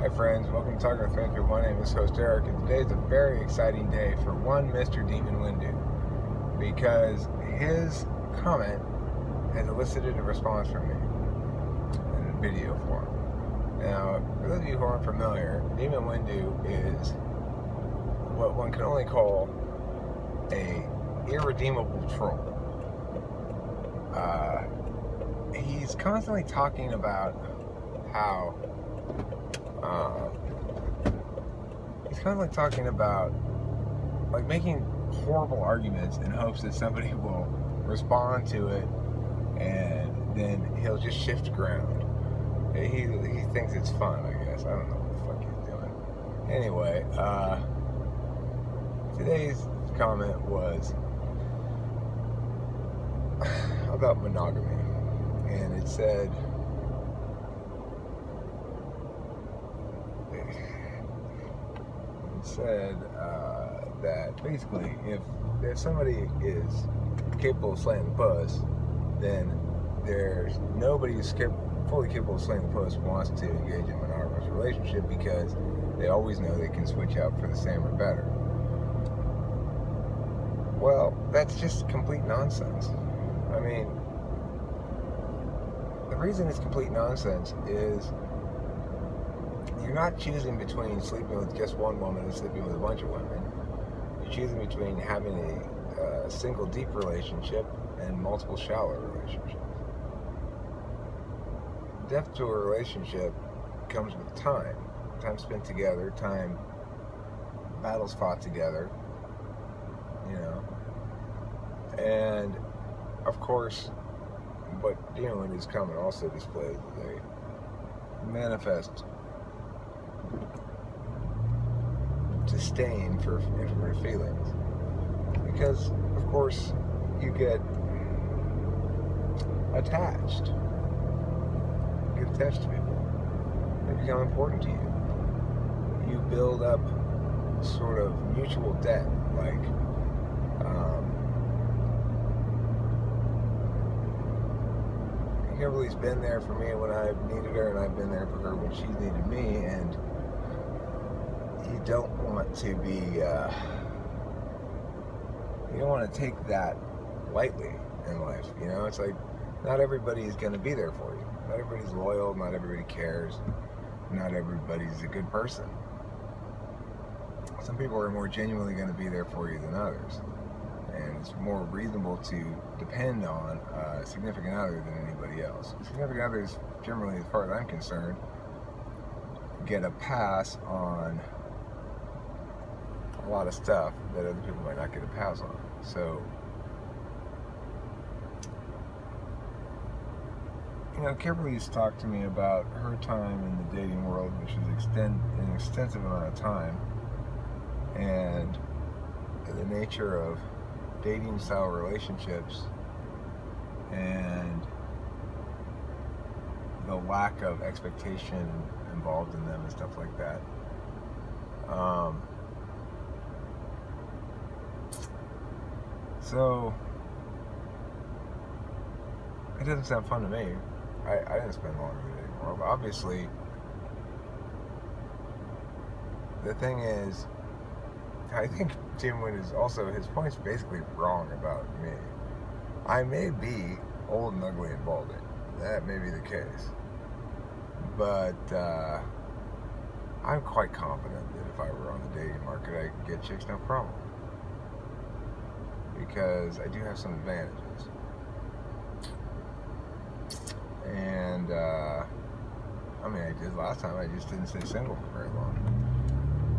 Hi friends, welcome to Talking with Friends. My name is host Eric, and today is a very exciting day for one Mr. Demon Windu, because his comment has elicited a response from me in a video form. Now, for those of you who aren't familiar, Demon Windu is what one can only call a irredeemable troll. He's constantly talking about how like making horrible arguments in hopes that somebody will respond to it, and then he'll just shift ground. He thinks it's fun, I guess. I don't know what the fuck he's doing. Anyway, today's comment was about monogamy, and it said, that basically if somebody is capable of slaying the puss, then there's nobody who's fully capable of slaying the puss wants to engage in a monogamous relationship, because they always know they can switch out for the same or better. Well, that's just complete nonsense. I mean, the reason it's complete nonsense is you're not choosing between sleeping with just one woman and sleeping with a bunch of women. You're choosing between having a single deep relationship and multiple shallow relationships. Depth to a relationship comes with time spent together, battles fought together, and of course, what Demon Windu's comment also displays is a manifest disdain for introverted feelings, because of course you get attached to people. They become important to you. You build up sort of mutual debt, like Kimberly's been there for me when I've needed her, and I've been there for her when she's needed me, and you don't want to be, you don't want to take that lightly in life, It's like, not everybody is going to be there for you. Not everybody's loyal, not everybody cares, not everybody's a good person. Some people are more genuinely going to be there for you than others, and it's more reasonable to depend on a significant other than anybody else. Significant others, generally, as far as I'm concerned, get a pass on a lot of stuff that other people might not get a pass on. So, Kimberly's talked to me about her time in the dating world, which is an extensive amount of time, and the nature of dating style relationships and the lack of expectation involved in them and stuff like that. So it doesn't sound fun to me. I didn't spend long in the dating world. But obviously, the thing is, I think Tim Wynn is also, his point's basically wrong about me. I may be old and ugly and balding. That may be the case. But I'm quite confident that if I were on the dating market, I could get chicks no problem. Because I do have some advantages. And, I did last time, I just didn't stay single for very long.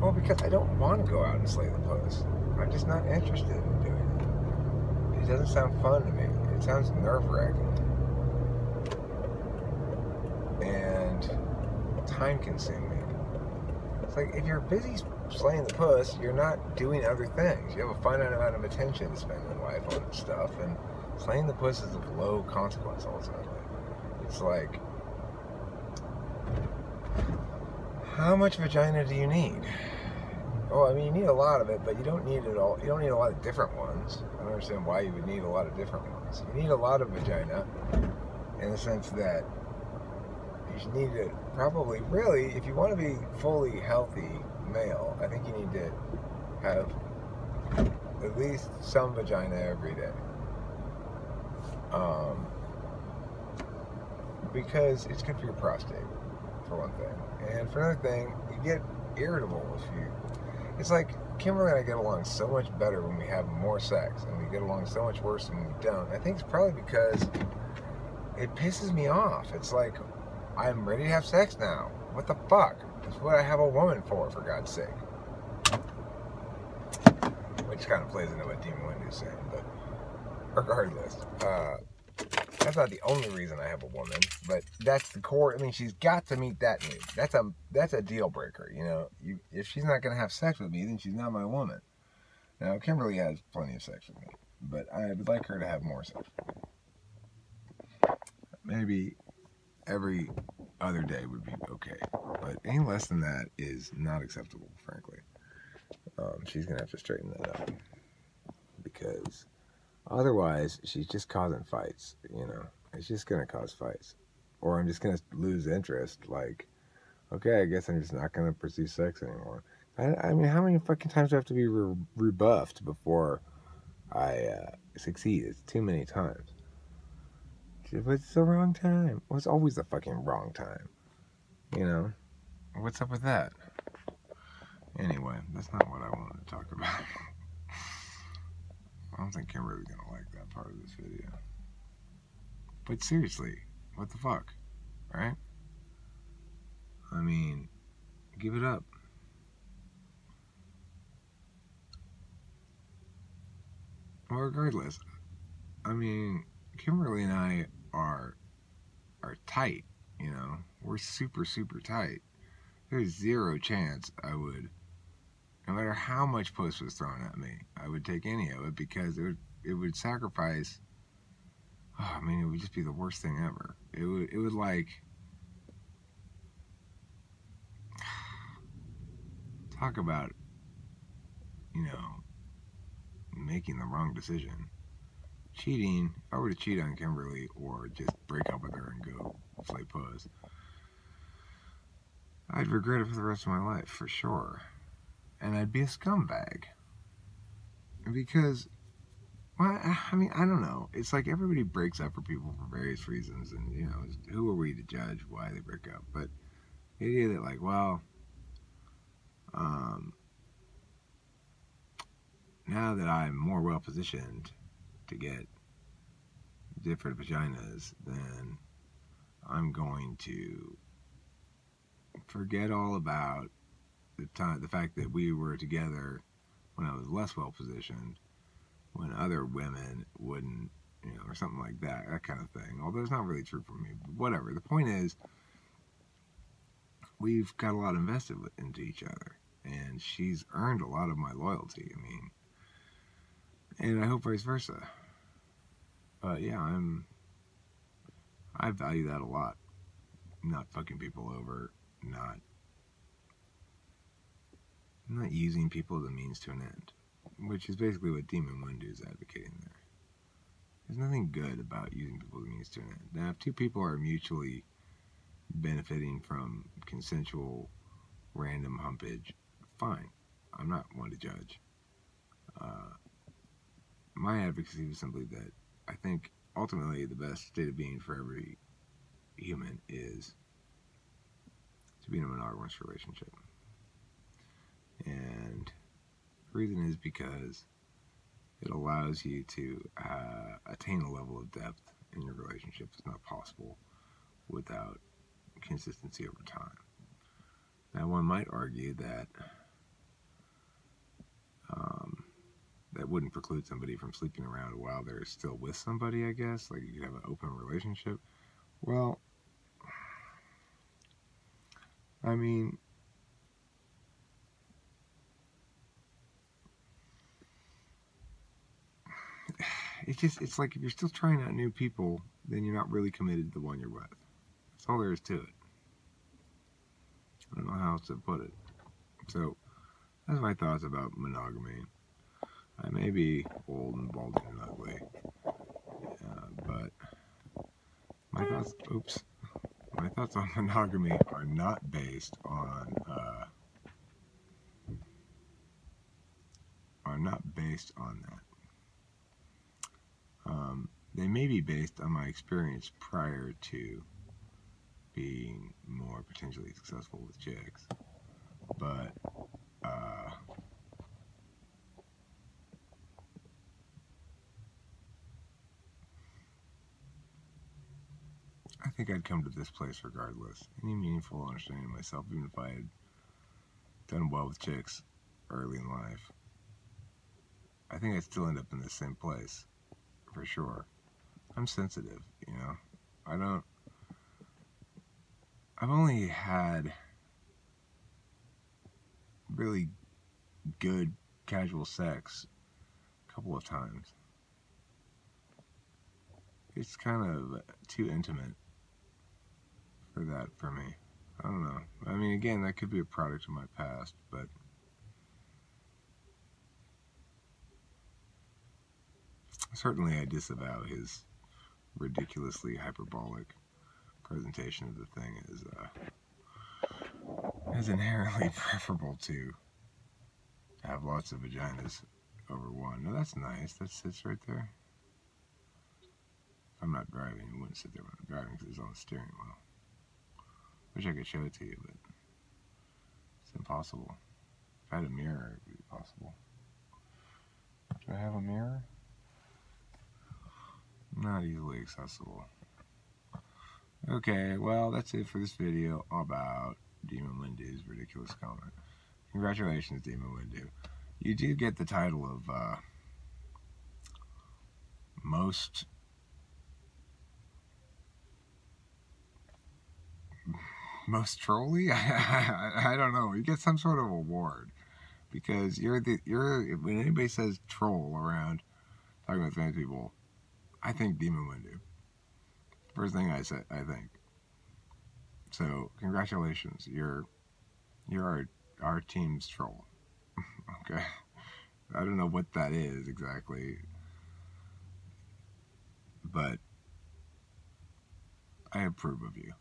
Well, because I don't want to go out and slay the puss. I'm just not interested in doing it. It doesn't sound fun to me. It sounds nerve-wracking. And time-consuming. It's like, if you're busy slaying the puss, you're not doing other things. You have a finite amount of attention to spend in life on stuff, and slaying the puss is of low consequence ultimately. It's like, how much vagina do you need? Oh, you need a lot of it, but you don't need it all. You don't need a lot of different ones. I don't understand why you would need a lot of different ones. You need a lot of vagina in the sense that you need to probably, really, if you want to be fully healthy male, I think you need to have at least some vagina every day. Because it's good for your prostate, for one thing. And for another thing, you get irritable if you... It's like, Kimberly and I get along so much better when we have more sex, and we get along so much worse when we don't. I think it's probably because it pisses me off. It's like, I'm ready to have sex now. What the fuck? That's what I have a woman for God's sake. Which kind of plays into what Demon Windu's saying, but regardless, that's not the only reason I have a woman, but that's the core. I mean, she's got to meet that need. That's a deal breaker, you know. If she's not going to have sex with me, then she's not my woman. Now, Kimberly has plenty of sex with me, but I would like her to have more sex with me. Maybe every other day would be okay, but any less than that is not acceptable, frankly. She's going to have to straighten that up, because otherwise, she's just causing fights, you know. It's just going to cause fights. Or I'm just going to lose interest. Like, okay, I guess I'm just not going to pursue sex anymore. I mean, how many fucking times do I have to be rebuffed before I succeed? It's too many times. But it's the wrong time. Well, it's always the fucking wrong time. You know? What's up with that? Anyway, that's not what I wanted to talk about. I don't think Kimberly's going to like that part of this video. But seriously, what the fuck? Right? I mean, give it up. Well, regardless, I mean, Kimberly and I are tight, you know? We're super, super tight. There's zero chance I would, no matter how much puss was thrown at me, I would take any of it, because it would sacrifice... Oh, I mean, it would just be the worst thing ever. It would like... Talk about, you know, making the wrong decision. Cheating, if I were to cheat on Kimberly or just break up with her and go play puss, I'd regret it for the rest of my life, for sure. And I'd be a scumbag. Because, well, I mean, I don't know. It's like everybody breaks up for people for various reasons, and, you know, who are we to judge why they break up? But the idea that, like, well, now that I'm more well-positioned to get different vaginas, then I'm going to forget all about the fact that we were together when I was less well-positioned, when other women wouldn't, you know, or something like that kind of thing. Although it's not really true for me, but whatever. The point is, we've got a lot invested into each other, and she's earned a lot of my loyalty. I mean, and I hope vice versa. But yeah, I value that a lot. Not fucking people over, not using people as a means to an end, which is basically what Demon Windu is advocating there. There's nothing good about using people as a means to an end. Now, if two people are mutually benefiting from consensual random humpage, fine. I'm not one to judge. My advocacy was simply that I think ultimately the best state of being for every human is to be in a monogamous relationship. And the reason is because it allows you to attain a level of depth in your relationship that's not possible without consistency over time. Now, one might argue that that wouldn't preclude somebody from sleeping around while they're still with somebody, I guess. Like, you could have an open relationship. Well, I mean, it's like if you're still trying out new people, then you're not really committed to the one you're with. That's all there is to it. I don't know how else to put it. So, that's my thoughts about monogamy. I may be old and balding and ugly, but my My thoughts on monogamy are not based on that. They may be based on my experience prior to being more potentially successful with chicks, but I think I'd come to this place regardless. Any meaningful understanding of myself, even if I had done well with chicks early in life, I think I'd still end up in the same place, for sure. I'm sensitive, you know. I've only had really good casual sex a couple of times. It's kind of too intimate for that for me. I don't know. I mean, again, that could be a product of my past, but certainly I disavow his ridiculously hyperbolic presentation of the thing as inherently preferable to have lots of vaginas over one. Now that's nice. That sits right there. I'm not driving. It wouldn't sit there when I'm driving because it's on the steering wheel. Wish I could show it to you, but it's impossible. If I had a mirror, it would be possible. Do I have a mirror? Not easily accessible. Okay, well, that's it for this video about Demon Windu's ridiculous comment. Congratulations, Demon Windu. You do get the title of most trolly? I don't know. You get some sort of award because you're when anybody says troll around talking about famous people, I think Demon Windu. First thing I think. So congratulations, you're our team's troll. Okay, I don't know what that is exactly, but I approve of you.